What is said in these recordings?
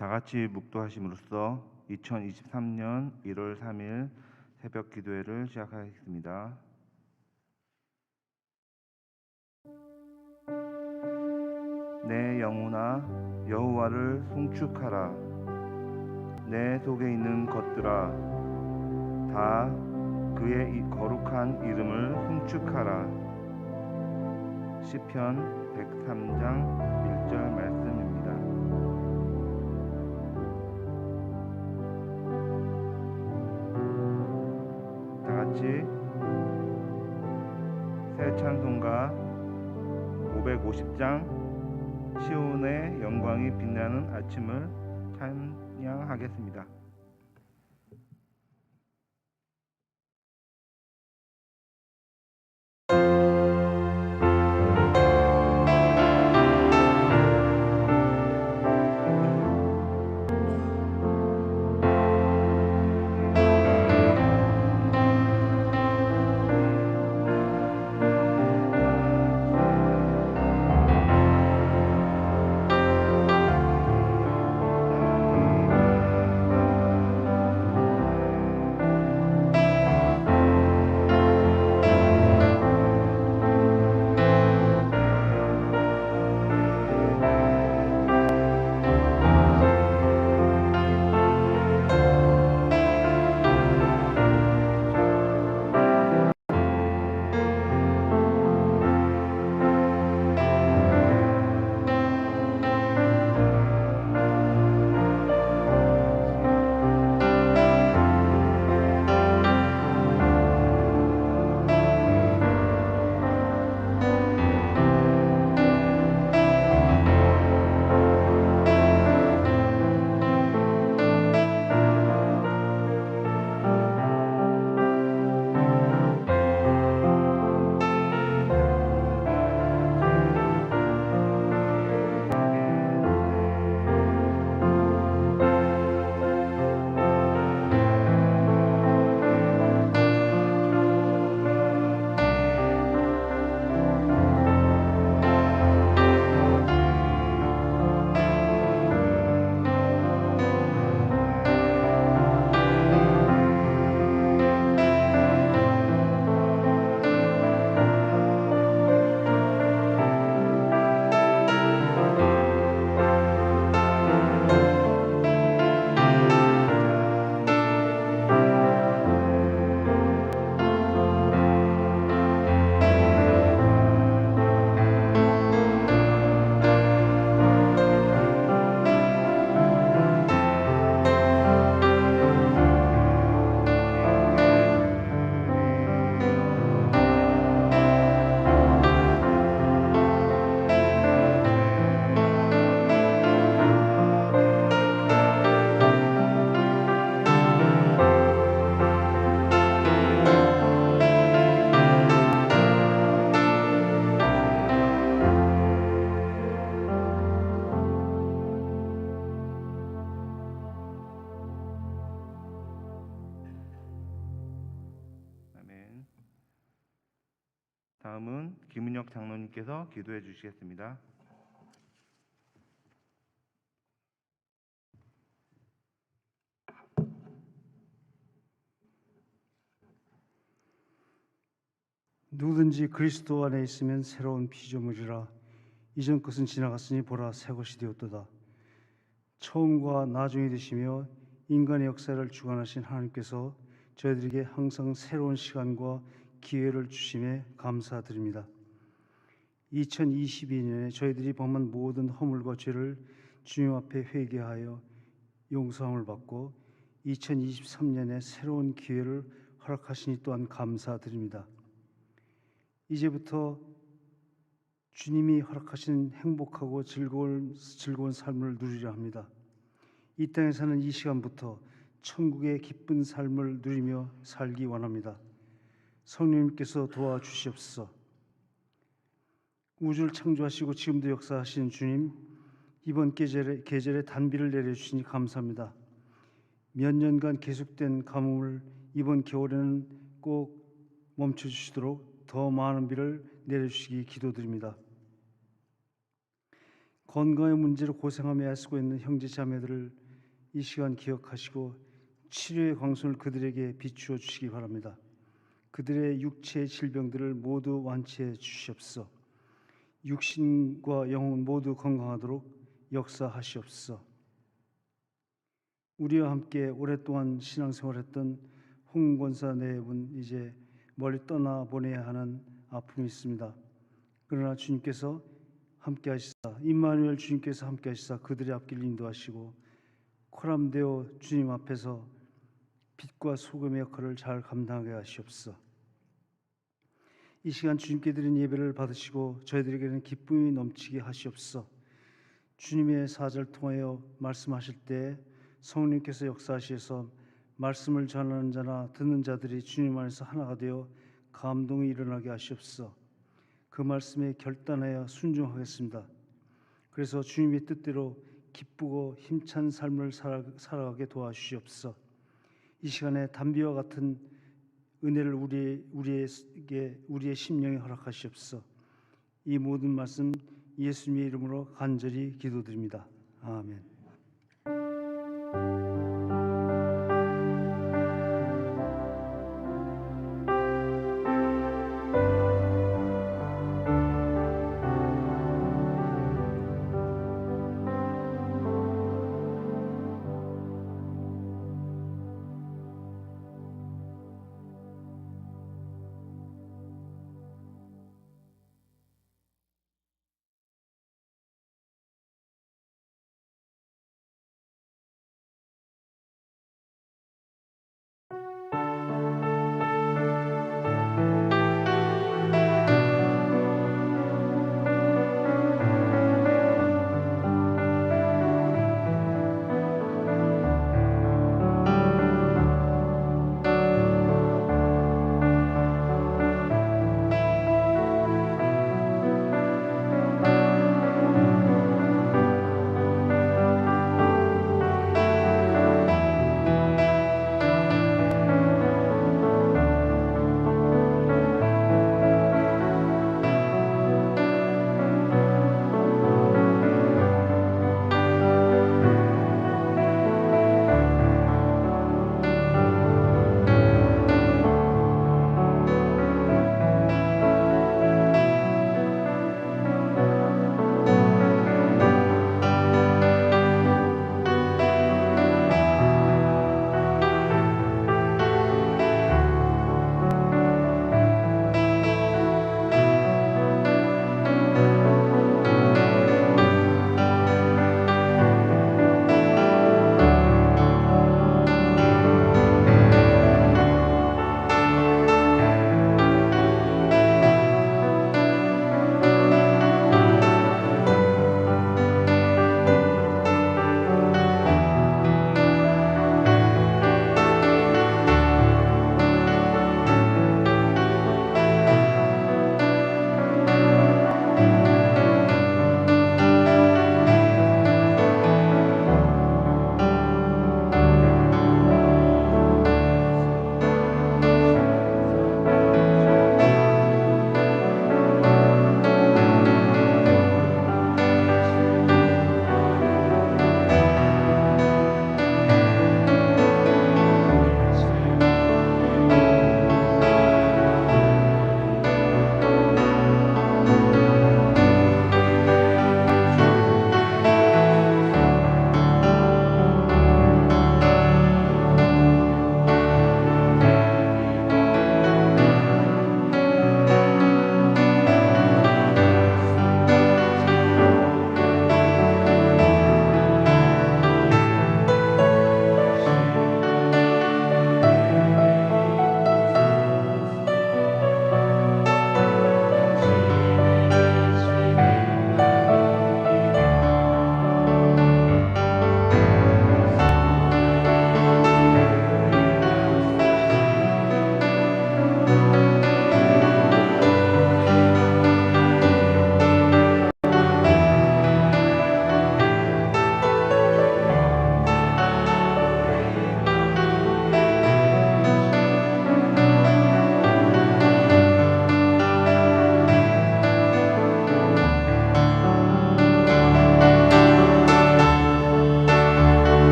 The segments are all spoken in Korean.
다 같이 묵도하심으로써 2023년 1월 3일 새벽 기도회를 시작하겠습니다. 내 영혼아 여호와를 송축하라. 내 속에 있는 것들아 다 그의 이 거룩한 이름을 송축하라. 시편 103장 1절 말씀입니다. 다 같이 새 찬송가 550장 시온의 영광이 빛나는 아침을 찬양하겠습니다. 아멘. 다음은 김은혁 장로님께서 기도해 주시겠습니다. 누구든지 그리스도 안에 있으면 새로운 피조물이라. 이전 것은 지나갔으니 보라 새 것이 되었도다. 처음과 나중이 되시며 인간의 역사를 주관하신 하나님께서 저희들에게 항상 새로운 시간과 기회를 주심에 감사드립니다. 2022년에 저희들이 범한 모든 허물과 죄를 주님 앞에 회개하여 용서함을 받고 2023년에 새로운 기회를 허락하시니 또한 감사드립니다. 이제부터 주님이 허락하신 행복하고 즐거운 삶을 누리려 합니다. 이 땅에 사는 이 시간부터 천국의 기쁜 삶을 누리며 살기 원합니다. 성령님께서 도와주시옵소서. 우주를 창조하시고 지금도 역사하시는 주님, 이번 계절에 단비를 내려주시니 감사합니다. 몇 년간 계속된 가뭄을 이번 겨울에는 꼭 멈춰주시도록 더 많은 비를 내려주시기 기도드립니다. 건강의 문제로 고생하며 애쓰고 있는 형제 자매들을 이 시간 기억하시고 치료의 광선을 그들에게 비추어 주시기 바랍니다. 그들의 육체의 질병들을 모두 완치해 주시옵소서. 육신과 영혼 모두 건강하도록 역사하시옵소서. 우리와 함께 오랫동안 신앙생활했던 홍 권사 네 분 이제 멀리 떠나보내야 하는 아픔이 있습니다. 그러나 주님께서 함께 하시사, 임마누엘 주님께서 함께 하시사 그들의 앞길을 인도하시고 코람되어 주님 앞에서 빛과 소금의 역할을 잘 감당하게 하시옵소서. 이 시간 주님께 드린 예배를 받으시고 저희들에게는 기쁨이 넘치게 하시옵소서. 주님의 사자를 통하여 말씀하실 때 성령님께서 역사하시어서 말씀을 전하는 자나 듣는 자들이 주님 안에서 하나가 되어 감동이 일어나게 하시옵소서. 그 말씀에 결단하여 순종하겠습니다. 그래서 주님의 뜻대로 기쁘고 힘찬 삶을 살아가게 도와주시옵소서. 이 시간에 담비와 같은 은혜를 우리의 심령에 허락하시옵소서. 이 모든 말씀 예수님의 이름으로 간절히 기도드립니다. 아멘.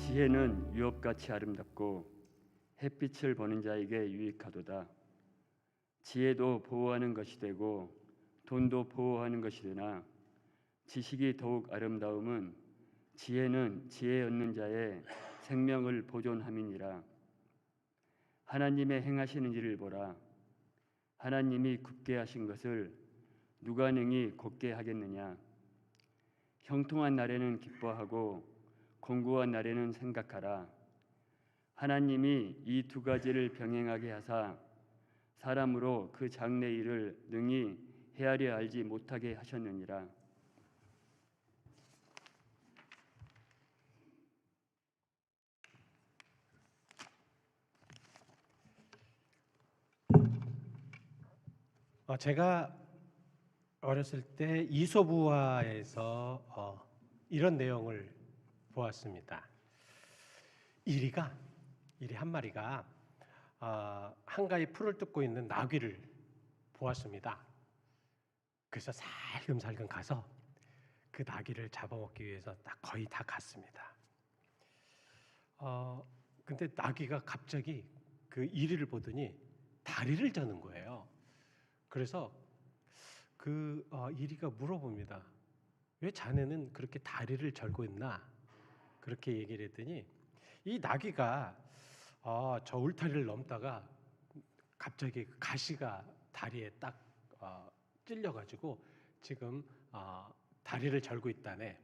지혜는 유업같이 아름답고 햇빛을 보는 자에게 유익하도다. 지혜도 보호하는 것이 되고 돈도 보호하는 것이 되나 지식이 더욱 아름다움은 지혜는 지혜 얻는 자의 생명을 보존함이니라. 하나님의 행하시는 일을 보라. 하나님이 굽게 하신 것을 누가 능히 곧게 하겠느냐. 형통한 날에는 기뻐하고 공고한 날에는 생각하라. 하나님이 이 두 가지를 병행하게 하사 사람으로 그 장래 일을 능히 헤아려 알지 못하게 하셨느니라. 제가 어렸을 때 이솝우화에서 이런 내용을 보았습니다. 이리 한 마리가 한가히 풀을 뜯고 있는 나귀를 보았습니다. 그래서 살금살금 가서 그 나귀를 잡아먹기 위해서 거의 다 갔습니다. 근데 나귀가 갑자기 그 이리를 보더니 다리를 저는 거예요. 그래서 그 이리가 물어봅니다. 왜 자네는 그렇게 다리를 절고 있나? 그렇게 얘기를 했더니 이 나귀가 저 울타리를 넘다가 갑자기 가시가 다리에 딱 찔려가지고 지금 다리를 절고 있다네.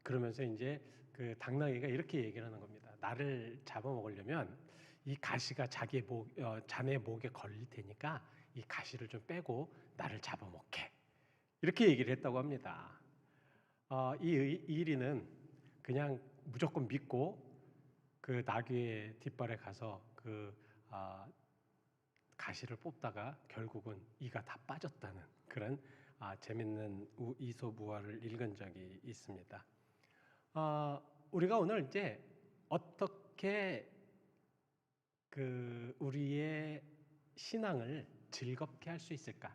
그러면서 이제 그 당나귀가 이렇게 얘기를 하는 겁니다. 나를 잡아먹으려면 이 가시가 자네 목에 걸릴 테니까 이 가시를 좀 빼고 나를 잡아먹게. 이렇게 얘기를 했다고 합니다. 이 이리는 그냥 무조건 믿고 그 나귀의 뒷발에 가서 그 가시를 뽑다가 결국은 이가 다 빠졌다는 그런 재밌는 이솝우화를 읽은 적이 있습니다. 우리가 오늘 이제 어떻게 그 우리의 신앙을 즐겁게 할 수 있을까?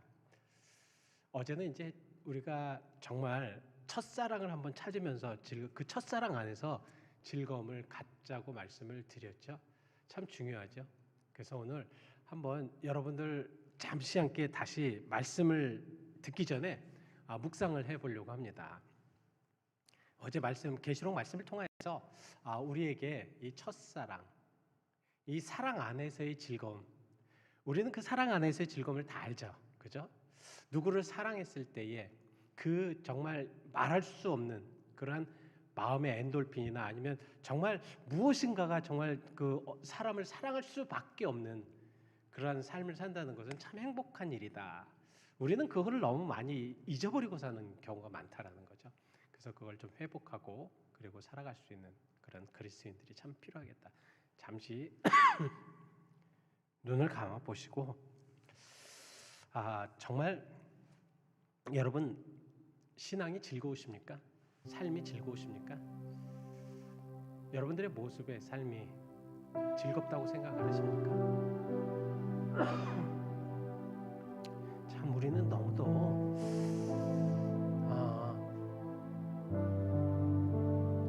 어제는 이제 우리가 정말 첫사랑을 한번 찾으면서 그 첫사랑 안에서 즐거움을 갖자고 말씀을 드렸죠. 참 중요하죠. 그래서 오늘 한번 여러분들 잠시 함께 다시 말씀을 듣기 전에 묵상을 해보려고 합니다. 어제 계시록 말씀을 통해서 우리에게 이 첫사랑, 이 사랑 안에서의 즐거움, 우리는 그 사랑 안에서의 즐거움을 다 알죠, 그죠? 누구를 사랑했을 때에 그 정말 말할 수 없는 그러한 마음의 엔돌핀이나 아니면 정말 무엇인가가 정말 그 사람을 사랑할 수밖에 없는 그러한 삶을 산다는 것은 참 행복한 일이다. 우리는 그거를 너무 많이 잊어버리고 사는 경우가 많다라는 거죠. 그래서 그걸 좀 회복하고 그리고 살아갈 수 있는 그런 그리스도인들이 참 필요하겠다. 잠시 눈을 감아 보시고 정말 여러분 신앙이 즐거우십니까? 삶이 즐거우십니까? 여러분들의 모습의 삶이 즐겁다고 생각을 하십니까? 참 우리는 너무도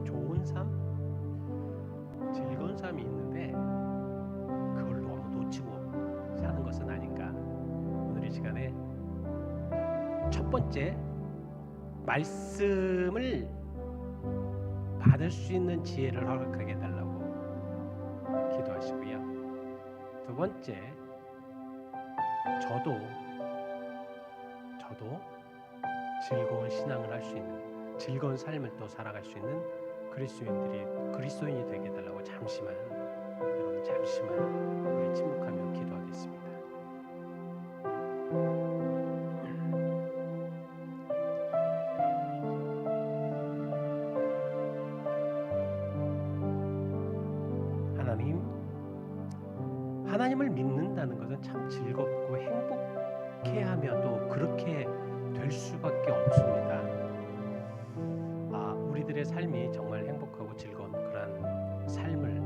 좋은 삶, 즐거운 삶이 있는데 그걸 너무 놓치고 사는 것은 아닌가. 오늘 이 시간에 첫 번째 말씀을 받을 수 있는 지혜를 허락하게 해달라고 기도하시고요. 두 번째, 저도 즐거운 신앙을 할 수 있는, 즐거운 삶을 또 살아갈 수 있는 그리스도인이 되게 해달라고 여러분 잠시만 우리 침묵하며 기도하겠습니다. 하나님을 믿는다는 것은 참 즐겁고 행복해하며 또 그렇게 될 수밖에 없습니다. 우리들의 삶이 정말 행복하고 즐거운 그런 삶을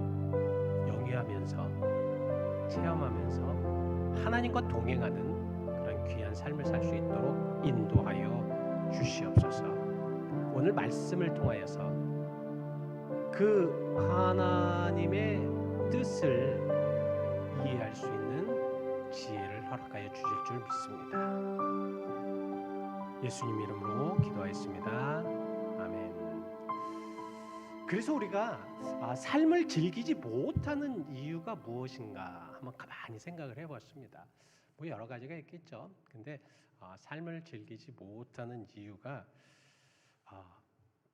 영위하면서 체험하면서 하나님과 동행하는 그런 귀한 삶을 살 수 있도록 인도하여 주시옵소서. 오늘 말씀을 통하여서 그 하나님의 뜻을 이해할 수 있는 지혜를 허락하여 주실 줄 믿습니다. 예수님 이름으로 기도하였습니다. 아멘. 그래서 우리가 삶을 즐기지 못하는 이유가 무엇인가 한번 가만히 생각을 해봤습니다. 뭐 여러 가지가 있겠죠. 근데 삶을 즐기지 못하는 이유가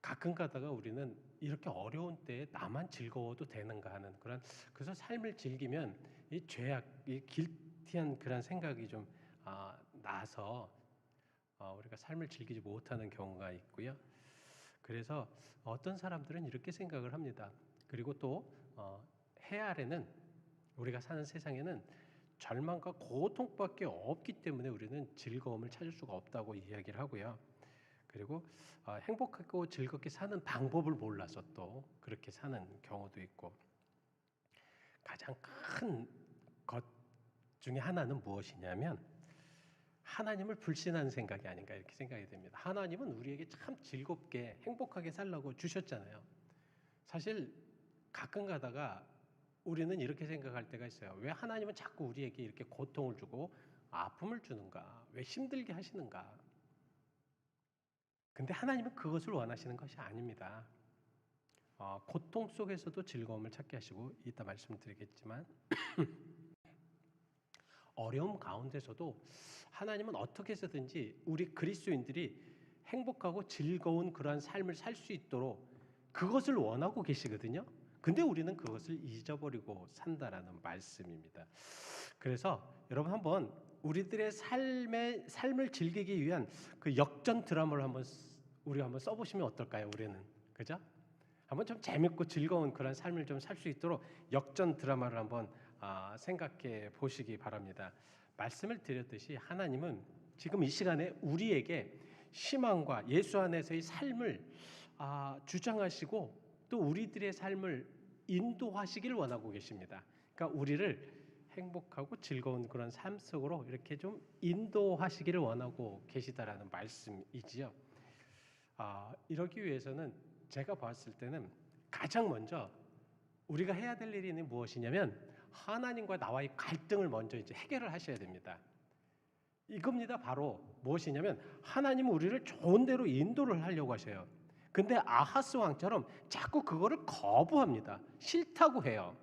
가끔 가다가 우리는 이렇게 어려운 때에 나만 즐거워도 되는가 하는 그런, 그래서 삶을 즐기면 이 죄악, 이 길티한 그런 생각이 좀 나서 우리가 삶을 즐기지 못하는 경우가 있고요. 그래서 어떤 사람들은 이렇게 생각을 합니다. 그리고 또 해 아래는, 우리가 사는 세상에는 절망과 고통밖에 없기 때문에 우리는 즐거움을 찾을 수가 없다고 이야기를 하고요. 그리고 행복하고 즐겁게 사는 방법을 몰라서 또 그렇게 사는 경우도 있고, 가장 큰 것 중에 하나는 무엇이냐면 하나님을 불신하는 생각이 아닌가 이렇게 생각이 됩니다. 하나님은 우리에게 참 즐겁게 행복하게 살라고 주셨잖아요. 사실 가끔 가다가 우리는 이렇게 생각할 때가 있어요. 왜 하나님은 자꾸 우리에게 이렇게 고통을 주고 아픔을 주는가? 왜 힘들게 하시는가? 근데 하나님은 그것을 원하시는 것이 아닙니다. 고통 속에서도 즐거움을 찾게 하시고, 이따 말씀드리겠지만 어려움 가운데서도 하나님은 어떻게 해서든지 우리 그리스도인들이 행복하고 즐거운 그러한 삶을 살 수 있도록 그것을 원하고 계시거든요. 근데 우리는 그것을 잊어버리고 산다라는 말씀입니다. 그래서 여러분 한번 우리들의 삶을 즐기기 위한 그 역전 드라마를 우리가 한번 써보시면 어떨까요? 우리는 그죠? 한번 좀 재밌고 즐거운 그런 삶을 좀 살 수 있도록 역전 드라마를 한번 생각해 보시기 바랍니다. 말씀을 드렸듯이 하나님은 지금 이 시간에 우리에게 희망과 예수 안에서의 삶을 주장하시고 또 우리들의 삶을 인도하시길 원하고 계십니다. 그러니까 우리를 행복하고 즐거운 그런 삶 속으로 이렇게 좀 인도하시기를 원하고 계시다라는 말씀이지요. 이러기 위해서는 제가 봤을 때는 가장 먼저 우리가 해야 될 일이 무엇이냐면 하나님과 나와의 갈등을 먼저 이제 해결을 하셔야 됩니다. 이겁니다. 바로 무엇이냐면 하나님은 우리를 좋은 대로 인도를 하려고 하셔요. 근데 아하스 왕처럼 자꾸 그거를 거부합니다. 싫다고 해요.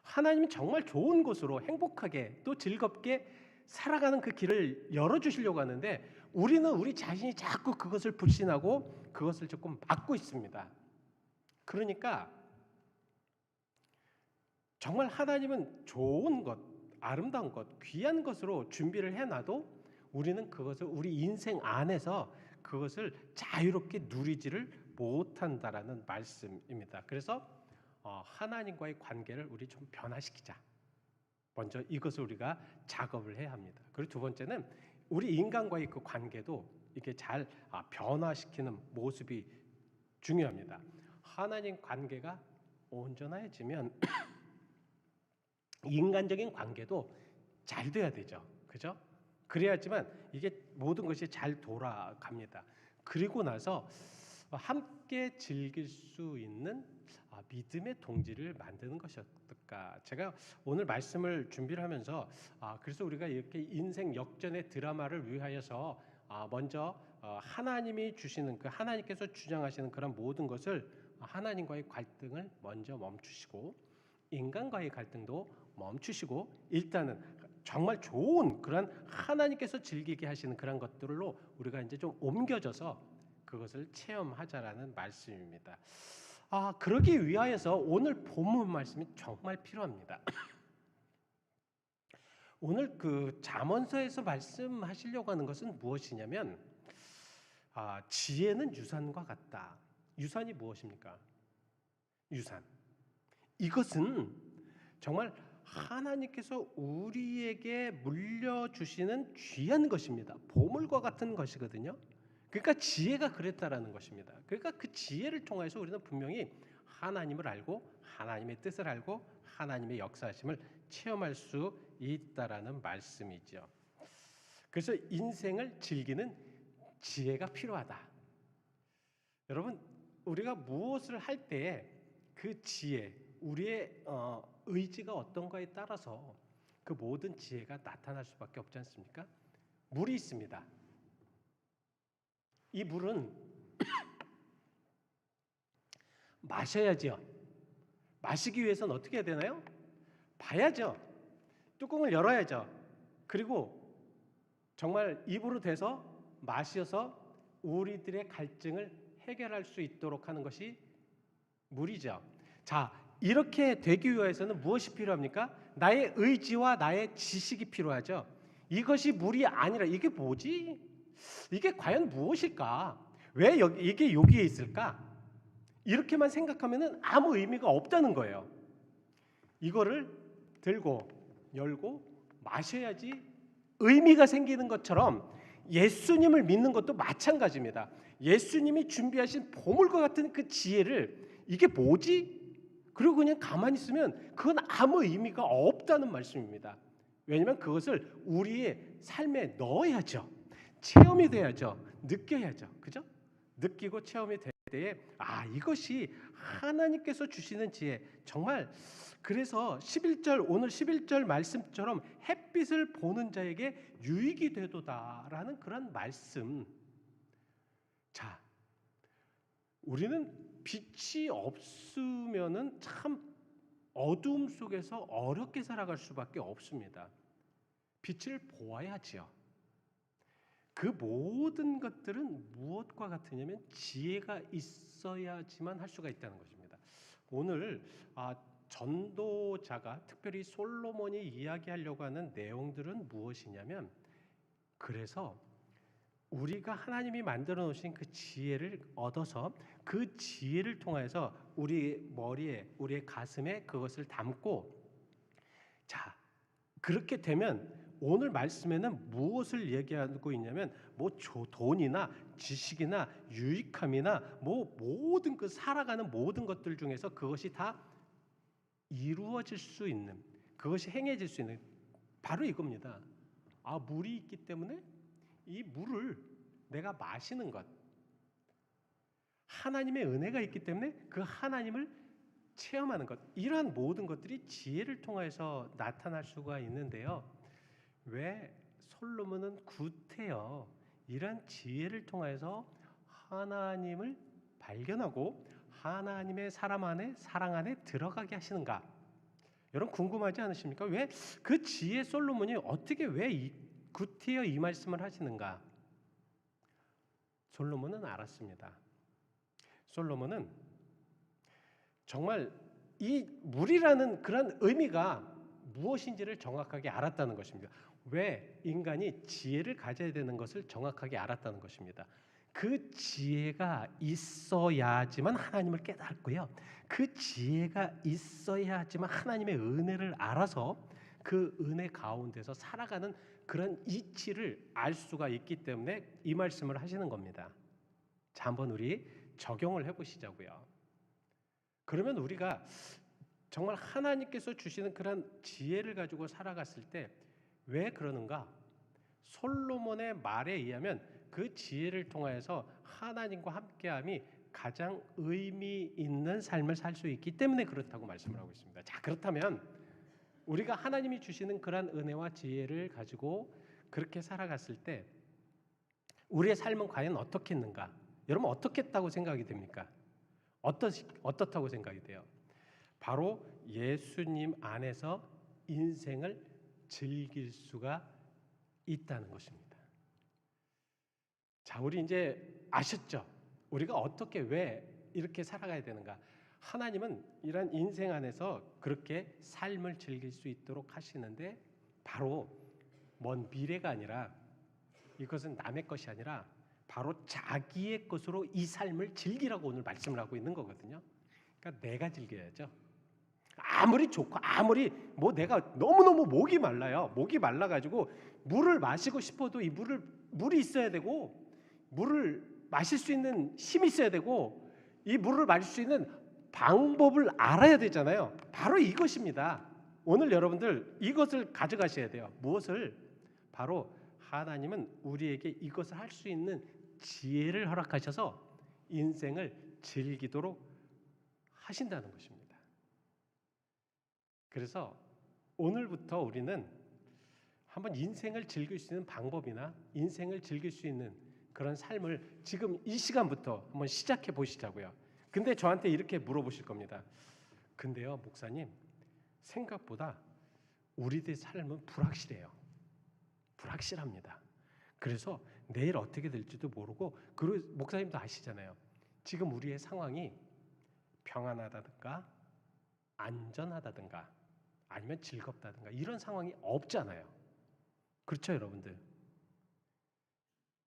하나님은 정말 좋은 곳으로 행복하게 또 즐겁게 살아가는 그 길을 열어주시려고 하는데 우리는 우리 자신이 자꾸 그것을 불신하고 그것을 조금 막고 있습니다. 그러니까 정말 하나님은 좋은 것, 아름다운 것, 귀한 것으로 준비를 해놔도 우리는 그것을 우리 인생 안에서 그것을 자유롭게 누리지를 못한다라는 말씀입니다. 그래서 하나님과의 관계를 우리 좀 변화시키자. 먼저 이것을 우리가 작업을 해야 합니다. 그리고 두 번째는 우리 인간과의 그 관계도 이렇게 잘 변화시키는 모습이 중요합니다. 하나님 관계가 온전해지면 인간적인 관계도 잘 돼야 되죠. 그죠? 그래야지만 이게 모든 것이 잘 돌아갑니다. 그리고 나서 함께 즐길 수 있는 믿음의 동지를 만드는 것이 어떨까? 제가 오늘 말씀을 준비를 하면서 그래서 우리가 이렇게 인생 역전의 드라마를 위하여서 먼저 하나님이 주시는 그 하나님께서 주장하시는 그런 모든 것을 하나님과의 갈등을 먼저 멈추시고 인간과의 갈등도 멈추시고 일단은 정말 좋은 그런 하나님께서 즐기게 하시는 그런 것들로 우리가 이제 좀 옮겨져서 그것을 체험하자라는 말씀입니다. 그러기 위하여서 오늘 본문 말씀이 정말 필요합니다. 오늘 그 잠언서에서 말씀하시려고 하는 것은 무엇이냐면 지혜는 유산과 같다. 유산이 무엇입니까? 유산. 이것은 정말 하나님께서 우리에게 물려주시는 귀한 것입니다. 보물과 같은 것이거든요. 그러니까 지혜가 그랬다라는 것입니다. 그러니까 그 지혜를 통해서 우리는 분명히 하나님을 알고 하나님의 뜻을 알고 하나님의 역사하심을 체험할 수 있다라는 말씀이죠. 그래서 인생을 즐기는 지혜가 필요하다. 여러분, 우리가 무엇을 할 때에 그 지혜, 우리의 의지가 어떤가에 따라서 그 모든 지혜가 나타날 수밖에 없지 않습니까? 물이 있습니다. 이 물은 마셔야죠. 마시기 위해서는 어떻게 해야 되나요? 봐야죠. 뚜껑을 열어야죠. 그리고 정말 입으로 대서 마셔서 우리들의 갈증을 해결할 수 있도록 하는 것이 물이죠. 자, 이렇게 되기 위해서는 무엇이 필요합니까? 나의 의지와 나의 지식이 필요하죠. 이것이 물이 아니라 이게 뭐지? 이게 과연 무엇일까? 왜 이게 여기에 있을까? 이렇게만 생각하면은 아무 의미가 없다는 거예요. 이거를 들고 열고 마셔야지 의미가 생기는 것처럼 예수님을 믿는 것도 마찬가지입니다. 예수님이 준비하신 보물과 같은 그 지혜를 이게 뭐지? 그리고 그냥 가만히 있으면 그건 아무 의미가 없다는 말씀입니다. 왜냐하면 그것을 우리의 삶에 넣어야죠. 체험이 돼야죠. 느껴야죠. 그죠? 느끼고 체험이 될 때에 이것이 하나님께서 주시는 지혜. 정말 그래서 11절 오늘 11절 말씀처럼 햇빛을 보는 자에게 유익이 되도다라는 그런 말씀. 자, 우리는 빛이 없으면은 참 어두움 속에서 어렵게 살아갈 수밖에 없습니다. 빛을 보아야지요. 그 모든 것들은 무엇과 같으냐면 지혜가 있어야지만 할 수가 있다는 것입니다. 오늘 전도자가 특별히 솔로몬이 이야기하려고 하는 내용들은 무엇이냐면, 그래서 우리가 하나님이 만들어 놓으신 그 지혜를 얻어서 그 지혜를 통해서 우리 머리에, 우리의 가슴에 그것을 담고, 자, 그렇게 되면 오늘 말씀에는 무엇을 얘기하고 있냐면 돈이나 지식이나 유익함이나 모든 그 살아가는 모든 것들 중에서 그것이 다 이루어질 수 있는, 그것이 행해질 수 있는 바로 이겁니다. 물이 있기 때문에 이 물을 내가 마시는 것, 하나님의 은혜가 있기 때문에 그 하나님을 체험하는 것, 이러한 모든 것들이 지혜를 통해서 나타날 수가 있는데요. 왜 솔로몬은 구태여 이런 지혜를 통해서 하나님을 발견하고 하나님의 사랑 안에 들어가게 하시는가? 여러분 궁금하지 않으십니까? 왜 그 지혜 솔로몬이 어떻게 왜 구태여 이 말씀을 하시는가? 솔로몬은 알았습니다. 솔로몬은 정말 이 물이라는 그런 의미가 무엇인지를 정확하게 알았다는 것입니다. 왜 인간이 지혜를 가져야 되는 것을 정확하게 알았다는 것입니다. 그 지혜가 있어야지만 하나님을 깨닫고요. 그 지혜가 있어야지만 하나님의 은혜를 알아서 그 은혜 가운데서 살아가는 그런 이치를 알 수가 있기 때문에 이 말씀을 하시는 겁니다. 자, 한번 우리 적용을 해보시자고요. 그러면 우리가 정말 하나님께서 주시는 그런 지혜를 가지고 살아갔을 때 왜 그러는가? 솔로몬의 말에 의하면 그 지혜를 통해서 하나님과 함께함이 가장 의미 있는 삶을 살 수 있기 때문에 그렇다고 말씀을 하고 있습니다. 자, 그렇다면 우리가 하나님이 주시는 그런 은혜와 지혜를 가지고 그렇게 살아갔을 때 우리의 삶은 과연 어떻겠는가? 여러분 어떻겠다고 생각이 됩니까? 어떻다고 생각이 돼요? 바로 예수님 안에서 인생을 즐길 수가 있다는 것입니다. 자, 우리 이제 아셨죠? 우리가 어떻게 왜 이렇게 살아가야 되는가? 하나님은 이런 인생 안에서 그렇게 삶을 즐길 수 있도록 하시는데 바로 먼 미래가 아니라, 이것은 남의 것이 아니라 바로 자기의 것으로 이 삶을 즐기라고 오늘 말씀을 하고 있는 거거든요. 그러니까 내가 즐겨야죠. 아무리 좋고 아무리 내가 너무너무 목이 말라요. 목이 말라가지고 물을 마시고 싶어도 이 물이 있어야 되고, 물을 마실 수 있는 힘이 있어야 되고, 이 물을 마실 수 있는 방법을 알아야 되잖아요. 바로 이것입니다. 오늘 여러분들 이것을 가져가셔야 돼요. 무엇을? 바로 하나님은 우리에게 이것을 할 수 있는 지혜를 허락하셔서 인생을 즐기도록 하신다는 것입니다. 그래서 오늘부터 우리는 한번 인생을 즐길 수 있는 방법이나 인생을 즐길 수 있는 그런 삶을 지금 이 시간부터 한번 시작해 보시자고요. 근데 저한테 이렇게 물어보실 겁니다. 근데요, 목사님, 생각보다 우리들의 삶은 불확실해요. 불확실합니다. 그래서 내일 어떻게 될지도 모르고, 그리고 목사님도 아시잖아요. 지금 우리의 상황이 평안하다든가 안전하다든가 아니면 즐겁다든가 이런 상황이 없잖아요. 그렇죠, 여러분들?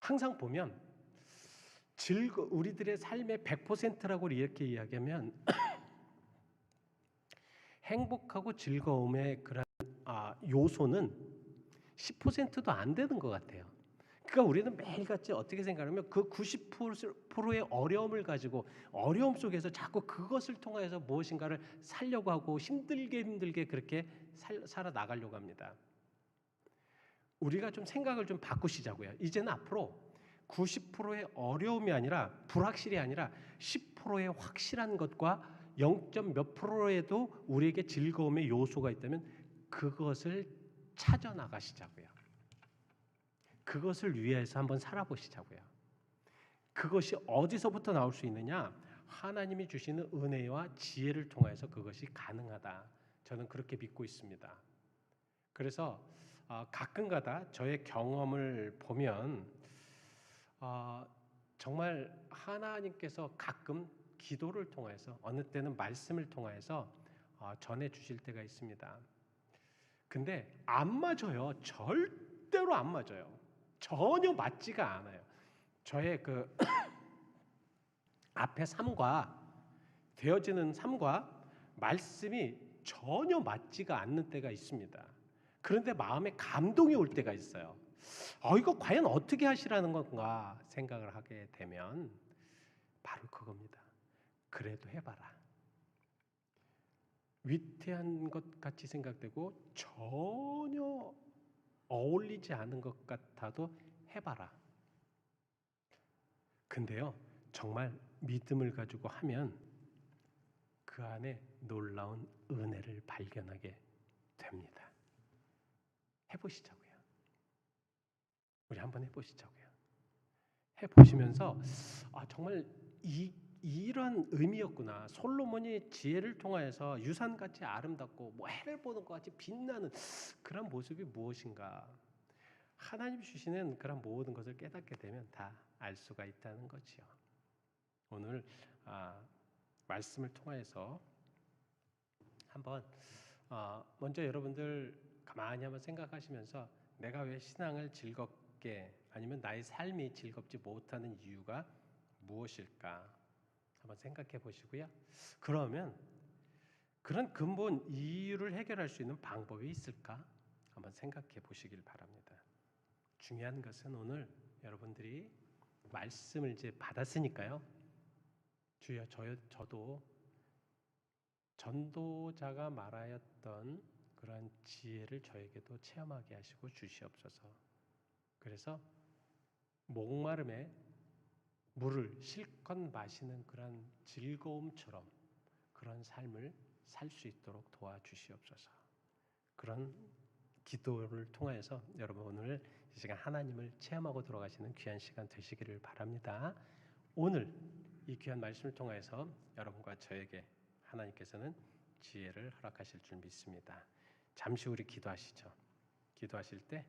항상 보면 우리들의 삶의 100%라고 이렇게 이야기하면 행복하고 즐거움의 그런 요소는 10%도 안 되는 것 같아요. 그러니까 우리는 매일같이 어떻게 생각하면 그 90%의 어려움을 가지고 어려움 속에서 자꾸 그것을 통해서 무엇인가를 살려고 하고 힘들게 그렇게 살아나가려고 합니다. 우리가 좀 생각을 좀 바꾸시자고요. 이제는 앞으로 90%의 어려움이 아니라 불확실이 아니라 10%의 확실한 것과 0몇 프로에도 우리에게 즐거움의 요소가 있다면 그것을 찾아 나가시자고요. 그것을 위해서 한번 살아보시자고요. 그것이 어디서부터 나올 수 있느냐? 하나님이 주시는 은혜와 지혜를 통해서 그것이 가능하다. 저는 그렇게 믿고 있습니다. 그래서 가끔가다 저의 경험을 보면 정말 하나님께서 가끔 기도를 통해서 어느 때는 말씀을 통해서 전해 주실 때가 있습니다. 근데 안 맞아요. 절대로 안 맞아요. 전혀 맞지가 않아요. 저의 그 앞에 삶과 되어지는 삶과 말씀이 전혀 맞지가 않는 때가 있습니다. 그런데 마음에 감동이 올 때가 있어요. 이거 과연 어떻게 하시라는 건가 생각을 하게 되면 바로 그겁니다. 그래도 해봐라. 위태한 것 같이 생각되고 전혀 어울리지 않은 것 같아도 해봐라. 근데요, 정말 믿음을 가지고 하면 그 안에 놀라운 은혜를 발견하게 됩니다. 해보시자고요. 우리 한번 해보시자고요. 해보시면서 정말 이런 의미였구나. 솔로몬이 지혜를 통하여서 유산같이 아름답고 해를 보는 것 같이 빛나는 그런 모습이 무엇인가. 하나님 주시는 그런 모든 것을 깨닫게 되면 다 알 수가 있다는 거지요. 오늘 말씀을 통해서 한번 먼저 여러분들 가만히 한번 생각하시면서 내가 왜 신앙을 즐겁게 아니면 나의 삶이 즐겁지 못하는 이유가 무엇일까 한번 생각해 보시고요. 그러면 그런 근본 이유를 해결할 수 있는 방법이 있을까 한번 생각해 보시길 바랍니다. 중요한 것은 오늘 여러분들이 말씀을 이제 받았으니까요. 주여 저도 전도자가 말하였던 그러한 지혜를 저에게도 체험하게 하시고 주시옵소서. 그래서 목마름에 물을 실컷 마시는 그런 즐거움처럼 그런 삶을 살 수 있도록 도와주시옵소서. 그런 기도를 통해서 여러분 오늘 이 시간 하나님을 체험하고 돌아가시는 귀한 시간 되시기를 바랍니다. 오늘 이 귀한 말씀을 통해서 여러분과 저에게 하나님께서는 지혜를 허락하실 줄 믿습니다. 잠시 우리 기도하시죠. 기도하실 때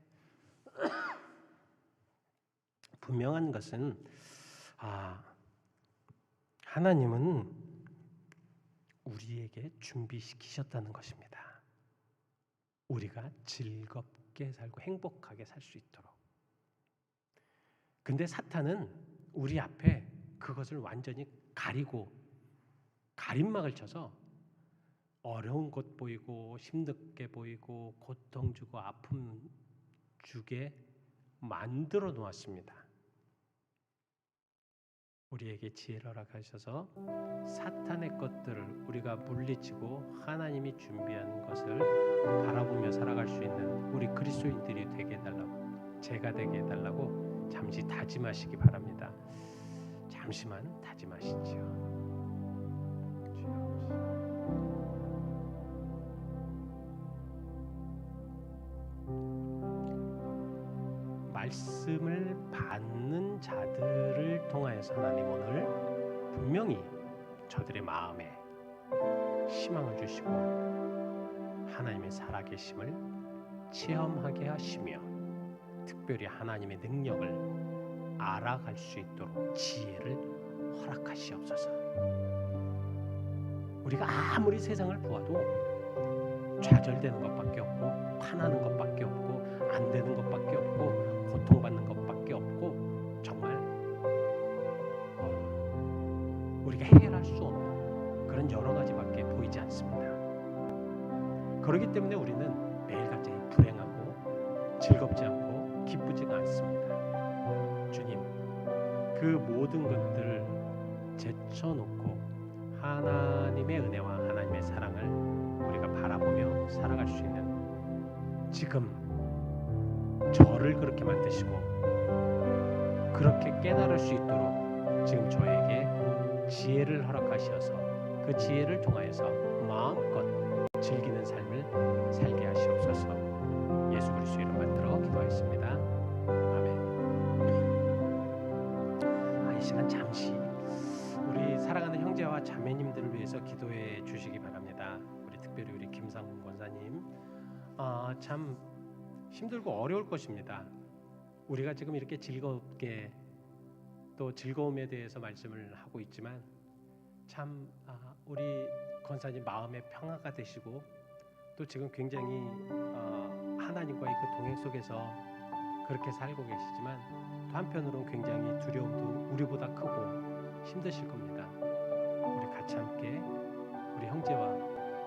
분명한 것은 하나님은 우리에게 준비시키셨다는 것입니다. 우리가 즐겁게 살고 행복하게 살 수 있도록. 근데 사탄은 우리 앞에 그것을 완전히 가리고 가림막을 쳐서 어려운 것 보이고 힘들게 보이고 고통 주고 아픔 주게 만들어 놓았습니다. 우리에게 지혜를 허락하셔서 사탄의 것들을 우리가 물리치고 하나님이 준비한 것을 바라보며 살아갈 수 있는 우리 그리스도인들이 되게 해달라고, 제가 되게 해달라고 잠시 다짐하시기 바랍니다. 잠시만 다짐하시지요. 주여. 말씀을 받는 자들을 통하여서 하나님 오늘 분명히 저들의 마음에 희망을 주시고 하나님의 살아계심을 체험하게 하시며 특별히 하나님의 능력을 알아갈 수 있도록 지혜를 허락하시옵소서. 우리가 아무리 세상을 보아도 좌절되는 것밖에 없고 화나는 것밖에 없고 안 되는 것밖에 없고 고통받는 것밖에 없고 정말 우리가 해결할 수 없는 그런 여러 가지밖에 보이지 않습니다. 그렇기 때문에 우리는 매일같이 불행하고 즐겁지 않고 기쁘지가 않습니다. 주님, 그 모든 것들을 제쳐놓고 하나님의 은혜와 하나님의 사랑을 우리가 바라보며 살아갈 수 있는 지금 저를 그렇게 만드시고 그렇게 깨달을 수 있도록 지금 저에게 지혜를 허락하셔서 그 지혜를 통하여서 마음껏 즐기는 삶을 살게 하시옵소서. 예수 그리스도 이름 받들어 기도하였습니다. 아멘. 이 시간 잠시 우리 사랑하는 형제와 자매님들을 위해서 기도해 주시기 바랍니다. 우리 특별히 우리 김상훈 권사님, 참 힘들고 어려울 것입니다. 우리가 지금 이렇게 즐겁게 또 즐거움에 대해서 말씀을 하고 있지만 참 우리 권사님 마음의 평화가 되시고 또 지금 굉장히 하나님과의 그 동행 속에서 그렇게 살고 계시지만 또 한편으로는 굉장히 두려움도 우리보다 크고 힘드실 겁니다. 우리 같이 함께 우리 형제와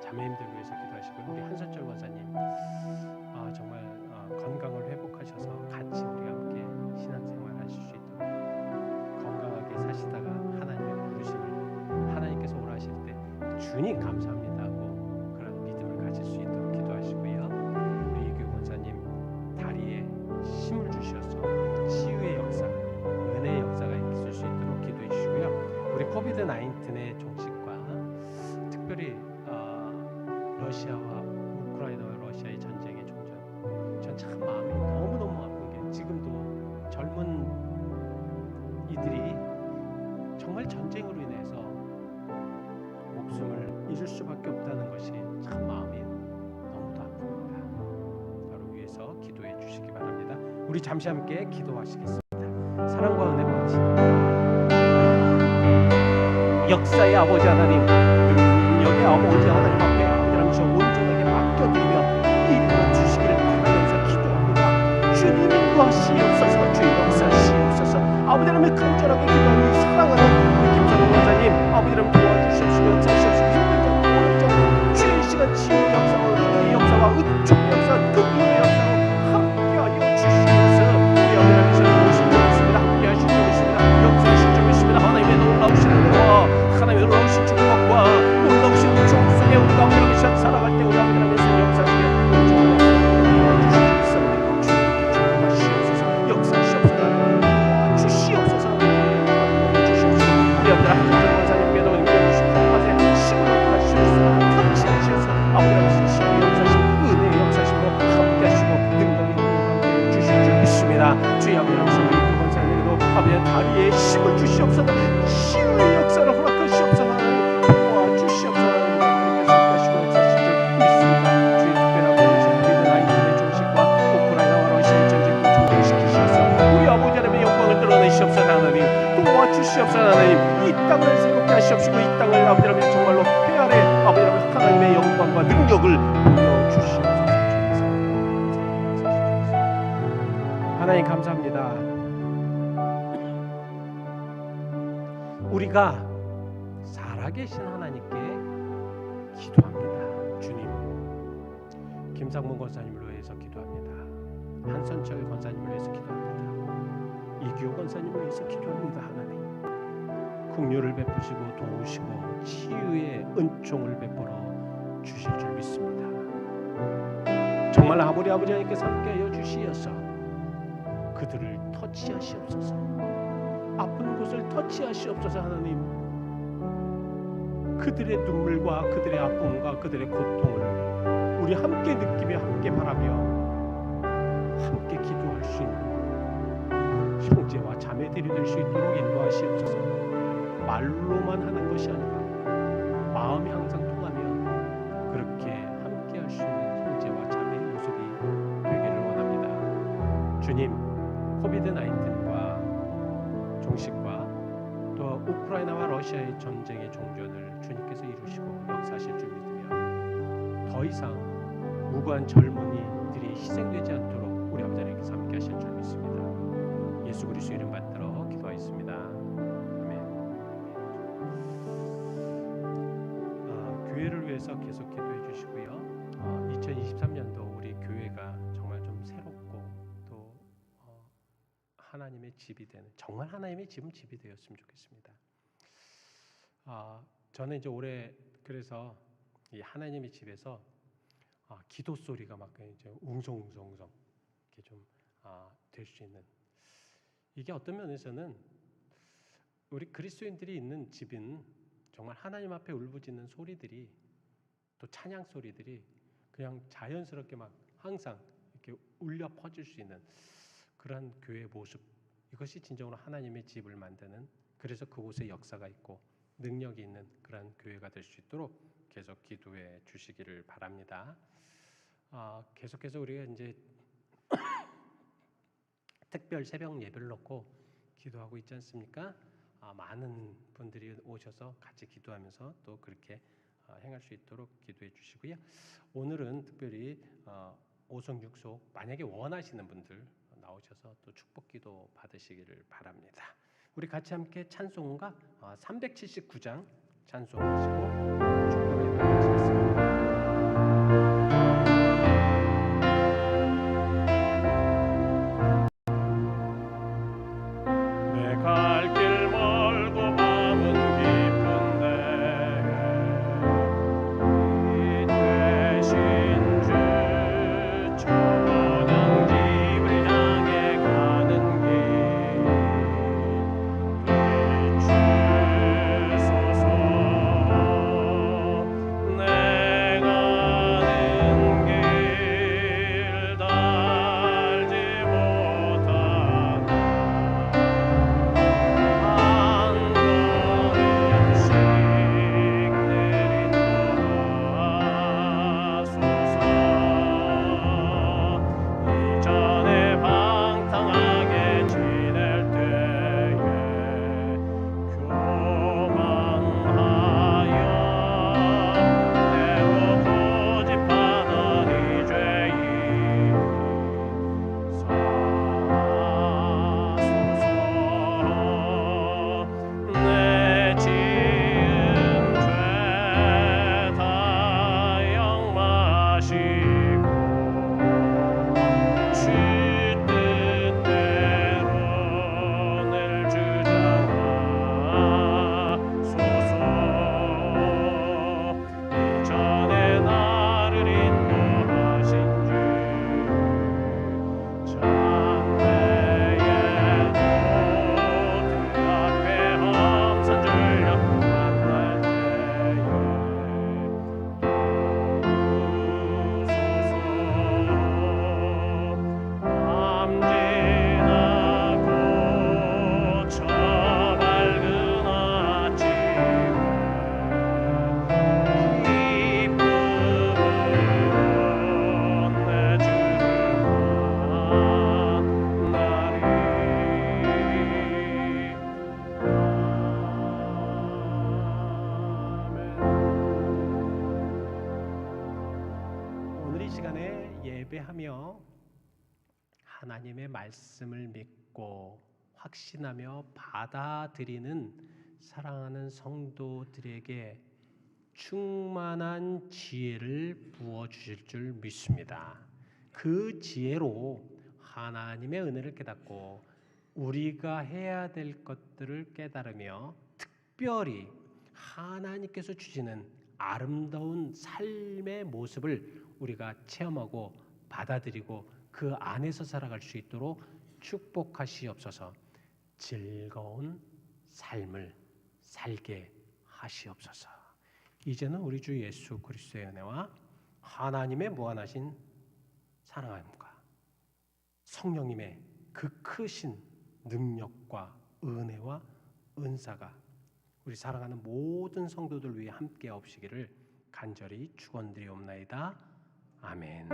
자매님들 위해서 기도하시고요. 우리 한선철 권사님 정말 건강을 회복하셔서 같이 우리 함께 신앙생활 하실 수 있도록 건강하게 사시다가 하나님의 부르심을 하나님께서 오라 하실 때 주님 감사합니다 하고 그런 믿음을 가질 수 있도록 기도하시고요. 우리 이규 권사님 다리에 힘을 주셔서 치유의 역사, 은혜의 역사가 있을 수 있도록 기도해 주시고요. 우리 코비드 19의 종식과 특별히 러시아와 우크라이나와 러시아의 전쟁의 종전, 전 참 마음이 너무너무 아픈 게 지금도 젊은 이들이 정말 전쟁으로 인해서 목숨을 잃을 수밖에 없다는 것이 참 마음이 너무도 아픕니다. 바로 위해서 기도해 주시기 바랍니다. 우리 잠시 함께 기도하시겠습니다. 사랑과 은혜 받으시 역사의 아버지 하나님, 능력의 아버지 하나님 앞에 아버지 온전하게 맡겨드리며 이루어 주시기를 바라면서 기도합니다. 주님 인도하시옵소서, 주님 역사하시옵소서. 아버지 하나님 간절하게 기도하는 사랑하는 우리 김성훈 권사님, 아버지 하나님 도와주시옵시고 역사하시옵시고 힘든 점, 어려운 점, 주의 시간 치유의 역사와 은혜의 역사와 은총의 역사, 긍휼의 역사로 함께하여 주시면서 우리 아버지 하나님 신청했습니다. 함께하실 줄 믿습니다. 역사의 신청했습니다. 하나님의 놀라우신 은혜와 하나님의 놀라우신 축복과 놀라우신 종 속에 우리가 하나님의 시간 살아갈 때 우리 아버지 하나님의 역사하시며 은총을 주시옵소서. 주님께 축복하시옵소서. 역사하시옵소서. 주시옵소서. 주시옵소서. 우리 아버지 하나님 권사님께도 은혜 주시고 하나님의 힘을 하시옵소서. 터치하시옵소서. 아버지 하나님 신의 역사하시고 은혜의 역사하시고 함께하시고 능력이 함께 주실 줄 믿습니다. 주의 아버지 하나님 우리 권사님에게도 아버지 다리에 힘을 주시옵소서. 치유의 역사를 허락하시옵소서. 도와주시옵소서. 하나님께서 함께하시고 역사하실 줄 믿습니다. 주의 특별한 보내신 코비드 19의 종식과 우크라이나와 러시아의 전쟁을 종식시키셔서 우리 아버지 하나님의 영광을 드러내시옵소서. 하나님 도와주시옵소서. 하나님 이 땅을 새롭게 하시옵시고 이 땅을 아버지 하나님 정말로 배 아래 아버지 하나님의 영광과 능력을 보여주시옵소서. 하나님 감사합니다. 우리가 살아계신 하나님께 기도합니다. 주님, 김상문 권사님을 위해서 기도합니다. 한선철 권사님을 위해서 기도합니다. 이규호 권사님을 위해서 기도합니다. 하나님, 긍휼을 베푸시고 도우시고 치유의 은총을 베풀어 주실 줄 믿습니다. 정말 아무리 아버지 하나님께서 함께하여 주시어서 그들을 터치하시옵소서. 아픈 곳을 터치하시옵소서. 하나님, 그들의 눈물과 그들의 아픔과 그들의 고통을 우리 함께 느끼며 함께 바라며 함께 기도할 수 있는 형제와 자매들이 될 수 있도록 인도하시옵소서. 말로만 하는 것이 아니라 마음이 항상 통하면 그렇게 함께할 수 있는 형제와 자매의 모습이 되기를 원합니다. 주님, 코비드-19과 종식과 또 우크라이나와 러시아의 전쟁의 종전을 주님께서 이루시고 역사하실 줄 믿으며 더 이상 무고한 젊은이들이 희생되지 않도록 우리 아버지 하나님께서 함께 하실 줄 믿습니다. 예수 그리스도 이름 받들어 기도하였습니다. 아멘. 교회를 위해서 계속 기도해 주시고요. 2023년도 우리 교회가 정말 좀 새롭고 또 하나님의 집이 되는, 정말 하나님의 집이 되었으면 좋겠습니다. 저는 이제 올해 그래서 이 하나님의 집에서 기도 소리가 막 이제 웅성웅성 이렇게 좀 될 수 있는, 이게 어떤 면에서는 우리 그리스도인들이 있는 집은 정말 하나님 앞에 울부짖는 소리들이, 또 찬양 소리들이 그냥 자연스럽게 막 항상 이렇게 울려 퍼질 수 있는 그런 교회의 모습, 이것이 진정으로 하나님의 집을 만드는, 그래서 그곳에 역사가 있고 능력이 있는 그런 교회가 될 수 있도록 계속 기도해 주시기를 바랍니다. 계속해서 우리가 이제 특별 새벽 예배를 놓고 기도하고 있지 않습니까? 많은 분들이 오셔서 같이 기도하면서 또 그렇게 행할 수 있도록 기도해 주시고요. 오늘은 특별히 오송육속 만약에 원하시는 분들 나오셔서 또 축복기도 받으시기를 바랍니다. 우리 같이 함께 찬송가 379장 찬송하시고 축복기도 마치겠습니다. 예배하며 하나님의 말씀을 믿고 확신하며 받아들이는 사랑하는 성도들에게 충만한 지혜를 부어 주실 줄 믿습니다. 그 지혜로 하나님의 은혜를 깨닫고 우리가 해야 될 것들을 깨달으며 특별히 하나님께서 주시는 아름다운 삶의 모습을 우리가 체험하고 받아들이고 그 안에서 살아갈 수 있도록 축복하시옵소서. 즐거운 삶을 살게 하시옵소서. 이제는 우리 주 예수 그리스도의 은혜와 하나님의 무한하신 사랑함과 성령님의 그 크신 능력과 은혜와 은사가 우리 사랑하는 모든 성도들 위해 함께 없으기를 간절히 축원드리옵나이다. 아멘.